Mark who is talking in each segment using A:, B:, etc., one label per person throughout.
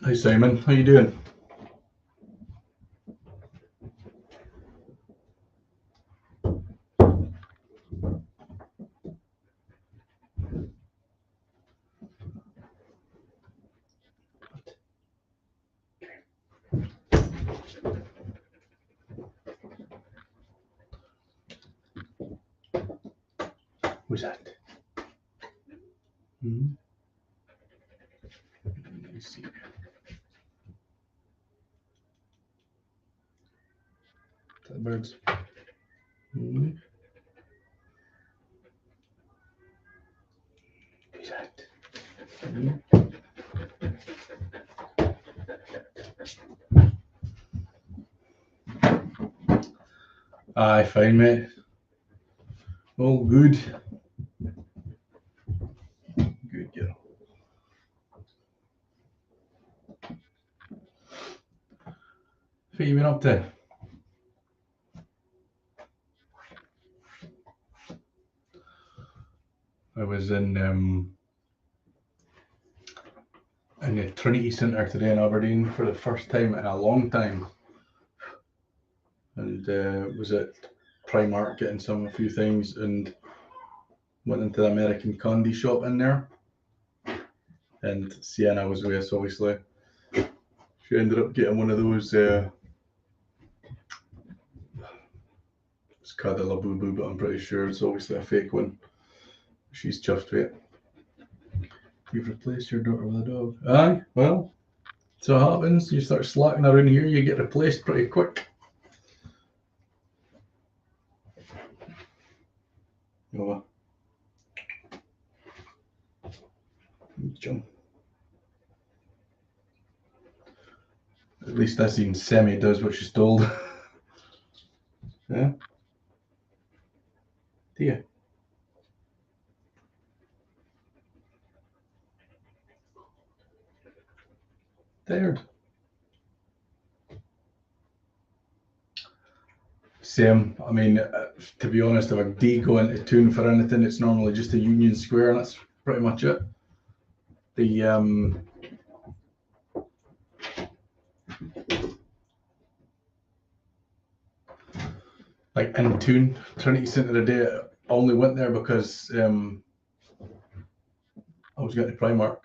A: Hi Simon, how you doing? Who's that? Hmm? Let me see. The birds. Hmm? Who's that? Hmm? Aye, fine mate. All good. Good girl. What you been up to? I was in the Trinity Centre today in Aberdeen for the first time in a long time, and was at Primark getting a few things, and went into the American candy shop in there. And Sienna was with us, obviously. She ended up getting one of those. It's called a Labubu, but I'm pretty sure it's obviously a fake one. She's chuffed with it. You've replaced your daughter with a dog. Aye, well, so it happens. You start slacking around here, you get replaced pretty quick. Oh, jump. At least I seen Semi does what she's told. Yeah. Do you? Tired. Same. I mean, to be honest, if I do go into tune for anything, it's normally just a Union Square, and that's pretty much it. The like in tune, Trinity Centre today, I only went there because I was getting to Primark.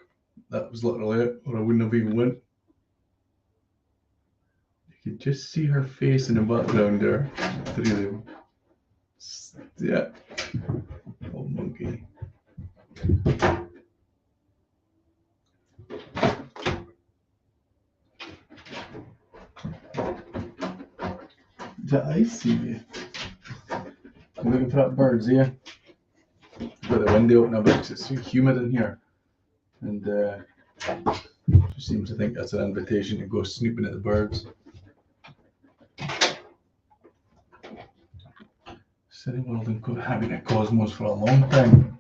A: That was literally it, or I wouldn't have even went. You could just see her face in the background there. Three of them. Yeah. Oh, monkey. I see. I'm looking for that birds, yeah. Got the window open a bit because it's so humid in here. And she seems to think that's an invitation to go snooping at the birds. Cineworld and having a Cosmos for a long time.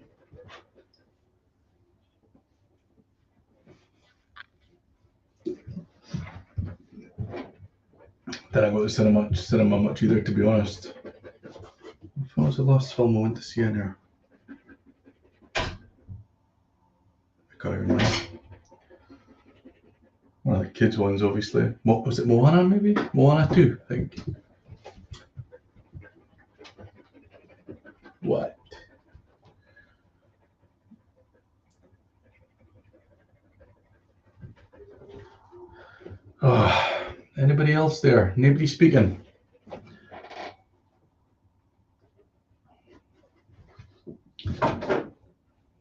A: Didn't go to cinema much either, to be honest. What was the last film I went to see in there? I can't even remember. One of the kids' ones, obviously. What was it, Moana maybe? Moana 2, I think. What? Oh, anybody else there? Nobody speaking?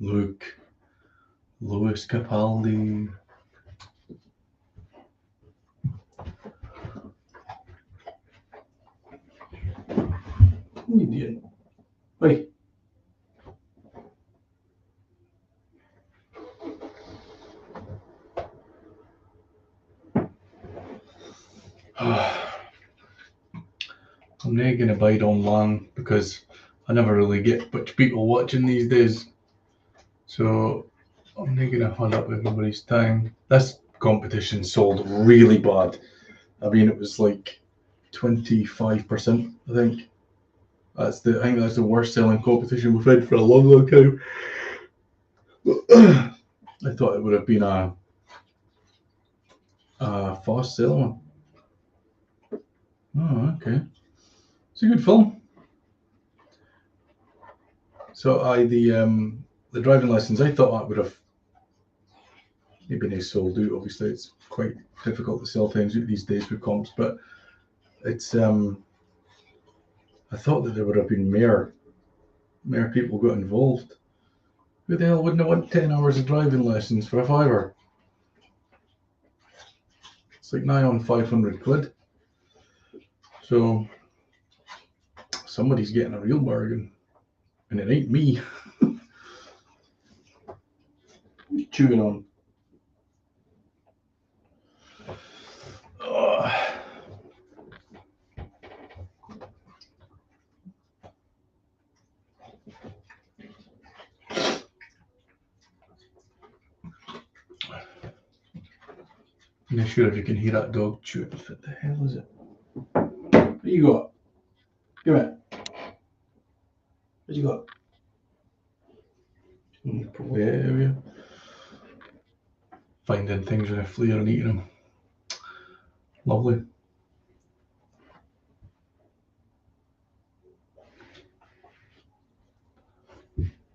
A: Luke. Lewis Capaldi. What are you doing? Wait. I'm not going to bide on long because I never really get much people watching these days. So I'm not going to hunt up everybody's time. This competition sold really bad. I mean, it was like 25%, I think. I think that's the worst selling competition we've had for a long, long time. I thought it would have been Fast Selma. Oh, okay. It's a good film. So the driving lessons, I thought that would have maybe been sold out. Obviously, it's quite difficult to sell things out these days with comps, but it's I thought that there would have been more people got involved. Who the hell wouldn't have want 10 hours of driving lessons for a fiver? It's like nigh on 500 quid. So somebody's getting a real bargain, and it ain't me. Chewing on. I'm not sure if you can hear that dog chewing. What the hell is it? What you got? Give it. What you got? Probably area. Finding things in a flea and eating them. Lovely.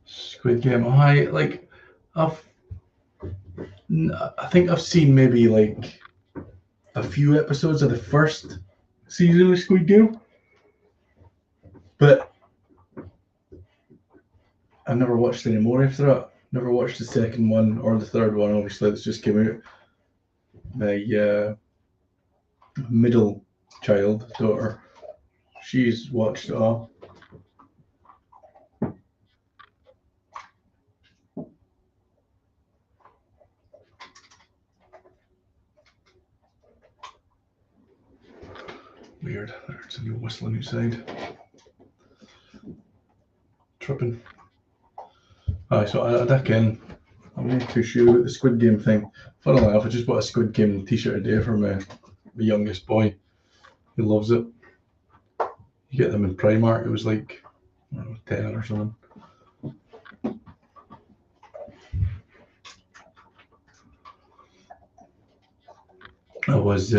A: Squid Game. I think I've seen maybe like a few episodes of the first season of Squid Game, but I've never watched any more after that. Never watched the second one or the third one. Obviously, that's just came out. My middle child daughter, she's watched it all. Weird. There's a new whistling outside. Tripping. So again, I'm not too sure about the Squid Game thing. Funnily enough, I just bought a Squid Game t-shirt today for my youngest boy. He loves it. You get them in Primark. It was like, I don't know, 10 or something. I was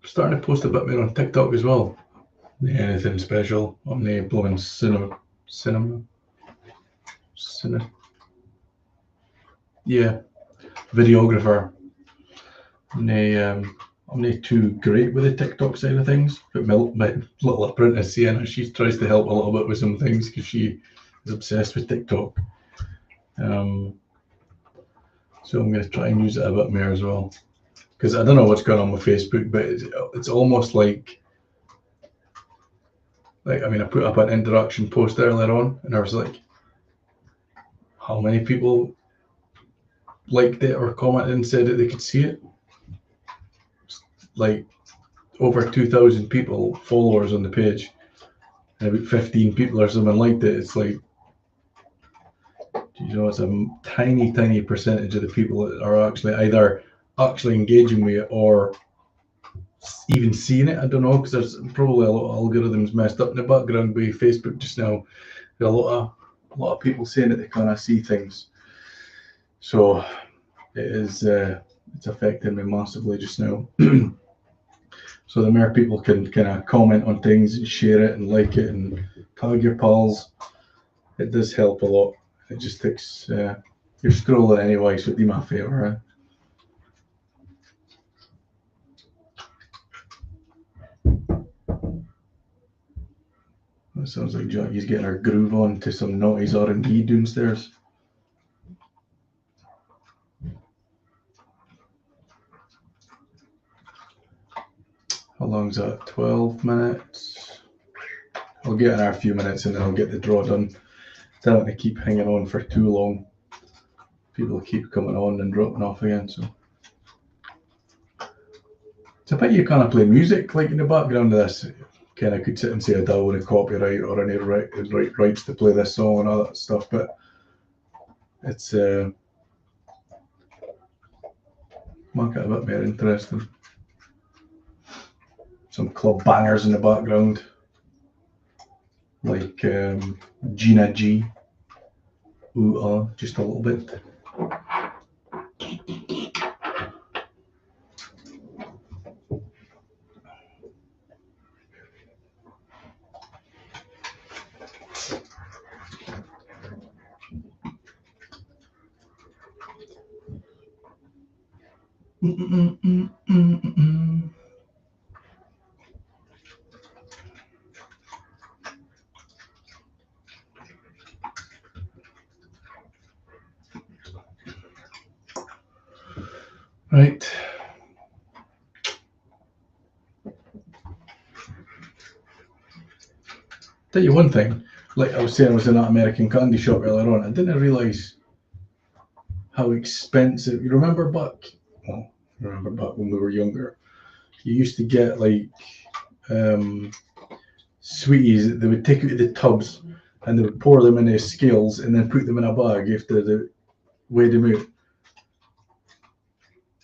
A: starting to post a bit more on TikTok as well. Anything special? I'm the blowing cinema. Yeah, videographer. I'm not too great with the TikTok side of things, but my little apprentice Sienna, she tries to help a little bit with some things because she is obsessed with TikTok. So I'm going to try and use it a bit more as well. Because I don't know what's going on with Facebook, but it's almost like I mean, I put up an interaction post earlier on, and I was like, how many people liked it or commented and said that they could see it? Like over 2,000 people, followers on the page, and about 15 people or something liked it. It's like, you know, it's a tiny percentage of the people that are actually either engaging with it or even seeing it. I don't know, because there's probably a lot of algorithms messed up in the background with Facebook just now. There are a lot of people saying that they can't see things, so it is it's affecting me massively just now. So the more people can kind of comment on things and share it and like it and tag your pals, it does help a lot. It just takes you're scrolling anyway, so do my favour. That sounds like Jackie's getting her groove on to some naughty's R&B downstairs. How long's that? 12 minutes. I'll get in a few minutes and then I'll get the draw done. Don't want to keep hanging on for too long. People keep coming on and dropping off again. So it's a pity you can't play music like in the background of this. Kind of could sit and say I don't want a copyright or any rights to play this song and all that stuff, but it's make it a bit more interesting. Some club bangers in the background, like Gina G. Ooh, just a little bit. Right. Tell you one thing, like I was saying, I was in that American candy shop earlier on. I didn't realise how expensive. You remember Buck? Well, I remember Buck when we were younger. You used to get like sweeties. They would take out the tubs and they would pour them in their scales and then put them in a bag after they weighed them out.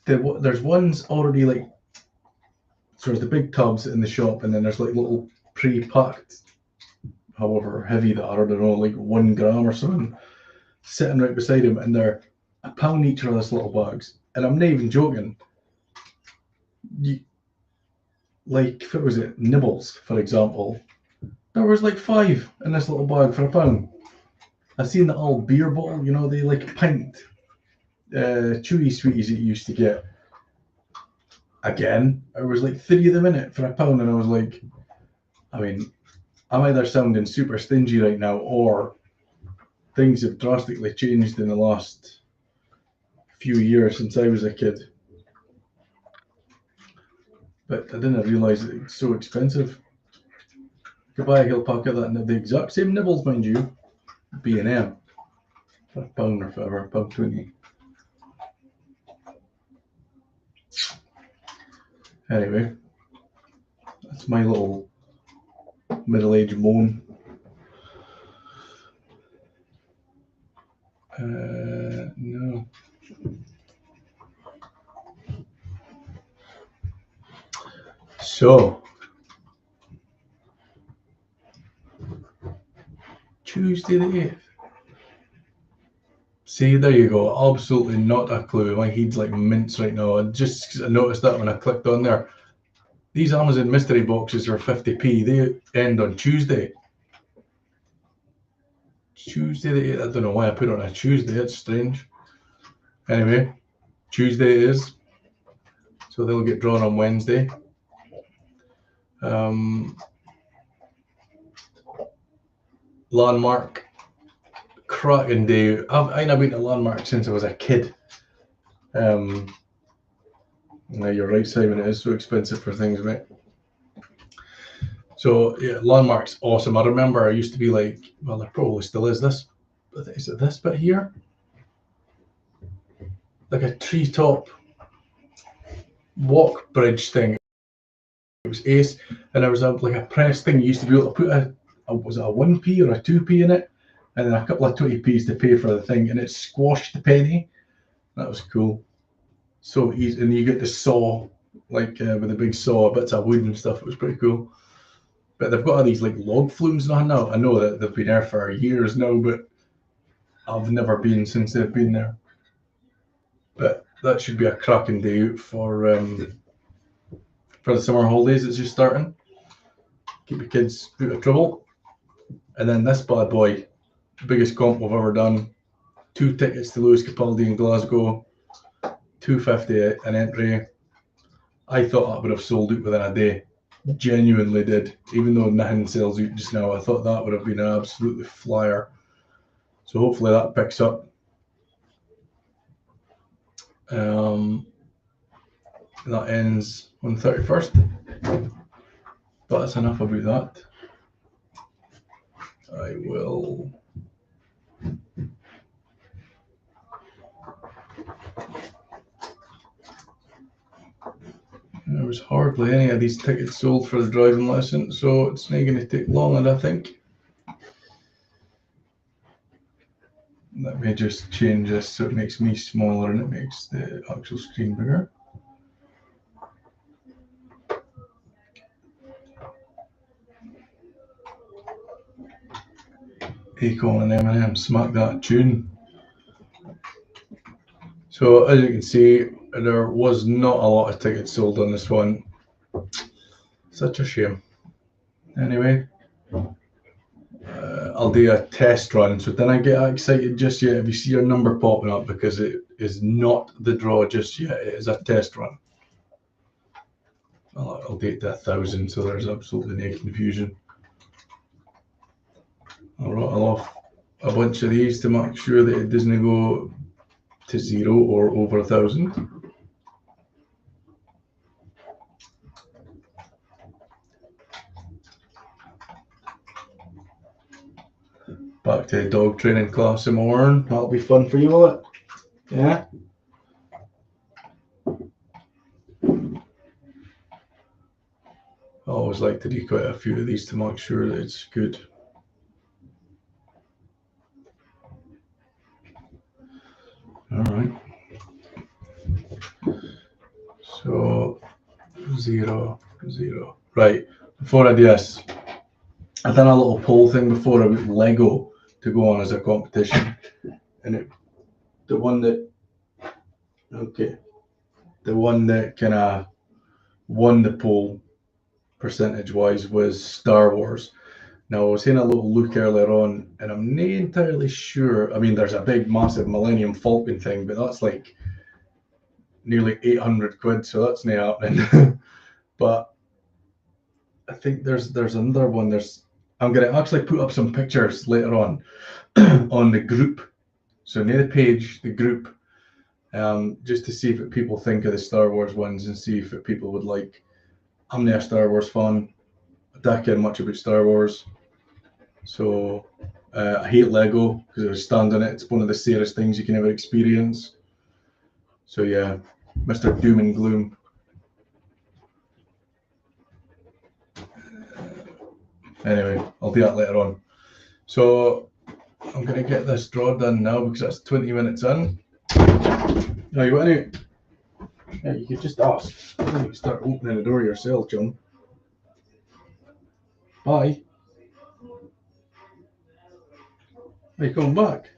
A: There's ones already like, so there's the big tubs in the shop, and then there's like little pre-packed, however heavy they are, I don't know, like 1 gram or something, sitting right beside him, and they're £1 each of those little bags. And I'm not even joking. Like, if it was it Nibbles, for example, there was like 5 in this little bag for £1. I've seen the old beer bottle, you know, they like pint chewy sweeties that you used to get. Again, there was like 3 of them in it for £1, and I was like, I mean, I'm either sounding super stingy right now, or things have drastically changed in the last few years since I was a kid. But I didn't realise it's so expensive. You could buy a whole packet of that, and the exact same Nibbles, mind you, B&M, for £1 or whatever, £1.20. Anyway, that's my little middle-aged moan. No. So, Tuesday the 8th. See, there you go. Absolutely not a clue. My head's like mince right now. I noticed that when I clicked on there. These Amazon mystery boxes are 50p. They end on Tuesday. Tuesday the 8th. I don't know why I put it on a Tuesday. It's strange. Anyway, Tuesday it is. So they'll get drawn on Wednesday. Landmark. Cracking day. I've been to Landmark since I was a kid. Yeah, you're right, Simon. It is so expensive for things, mate. So yeah, Landmark's awesome. I remember I used to be like, well, there probably still is this. Is it this bit here? Like a treetop walk bridge thing. It was ace, and there was like a press thing. You used to be able to put was it a 1p or a 2p in it, and then a couple of 20p's to pay for the thing, and it squashed the penny. That was cool. So easy, and you get the saw, like with a big saw, bits of wood and stuff. It was pretty cool. But they've got all these like log flumes now. I know that they've been there for years now, but I've never been since they've been there. But that should be a cracking day out for the summer holidays. It's just starting. Keep the kids out of trouble. And then this bad boy, biggest comp we've ever done. 2 tickets to Lewis Capaldi in Glasgow, $2.50 an entry. I thought that would have sold out within a day. Genuinely did. Even though nothing sells out just now, I thought that would have been an absolutely flyer. So hopefully that picks up. That ends on 31st. But that's enough about that. I will. There was hardly any of these tickets sold for the driving lesson, so it's not going to take long, I think. Let me just change this so it makes me smaller and it makes the actual screen bigger. Akon and Eminem, smack that tune. So as you can see, there was not a lot of tickets sold on this one. Such a shame. Anyway, I'll do a test run. So then I get excited just yet if you see your number popping up, because it is not the draw just yet. It is a test run. I'll do it to 1,000, so there's absolutely no confusion. I'll rattle off a bunch of these to make sure that it doesn't go to 0 or over 1,000. Back to the dog training class in morning. That'll be fun for you, will it? Yeah? I always like to do quite a few of these to make sure that it's good. All right. So 0, 0. Right. Before I do this, I've done a little poll thing before about Lego to go on as a competition, and the one that kind of won the poll percentage-wise was Star Wars. Now, I was saying a little look earlier on, and I'm not entirely sure. I mean, there's a big, massive Millennium Falcon thing, but that's like nearly 800 quid, so that's not happening. But I think there's another one. I'm going to actually put up some pictures later on on the group. So near the page, the group, just to see if people think of the Star Wars ones and see if people would like. I'm not a Star Wars fan. I don't care much about Star Wars. So I hate Lego because I stand on it. It's one of the seriousst things you can ever experience. So yeah, Mr. Doom and Gloom. Anyway, I'll do that later on. So I'm going to get this draw done now because that's 20 minutes in. Now you want any? Yeah, you could just ask. You can start opening the door yourself, John. Bye. Are you coming back?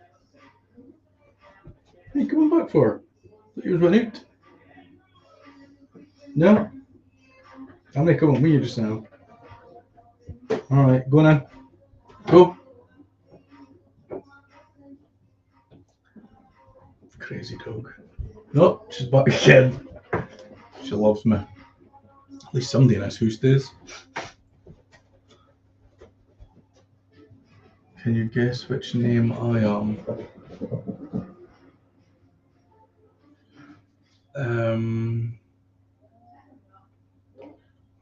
A: What are you coming back for? You was went out. No? I'm going to come with you just now. Alright, go on then. Go. Crazy dog. No, she's back again. She loves me. At least somebody in this house does. Can you guess which name I am?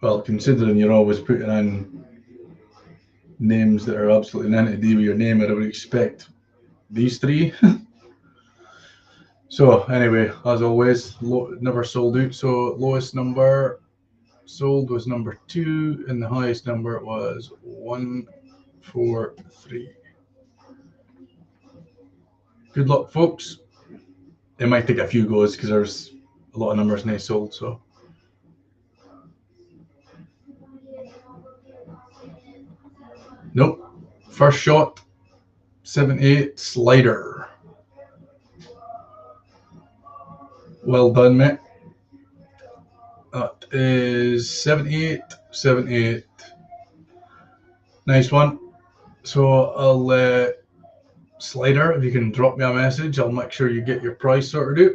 A: Well, considering you're always putting in names that are absolutely nothing to do with your name, I would expect these three. So anyway, as always, never sold out. So lowest number sold was number 2, and the highest number was 143. Good luck, folks. It might take a few goes because there's a lot of numbers not sold. So nope. First shot, 78 slider. Well done, mate. That is 78, 78. Nice one. So I'll slider, if you can drop me a message, I'll make sure you get your price sorted out.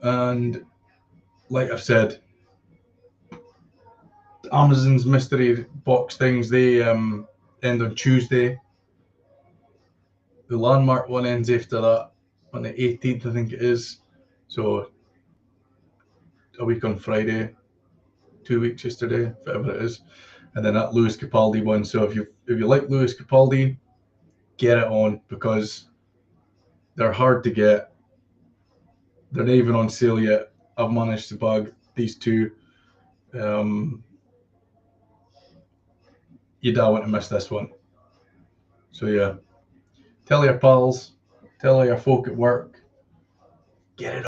A: And like I've said, Amazon's mystery box things, they end on Tuesday. The Landmark one ends after that on the 18th, I think it is. So a week on Friday, 2 weeks yesterday, whatever it is. And then that Lewis Capaldi one. So if you like Lewis Capaldi, get it on, because they're hard to get. They're not even on sale yet. I've managed to bag these two. You don't want to miss this one. So yeah, tell your pals, tell your folk at work, get it on.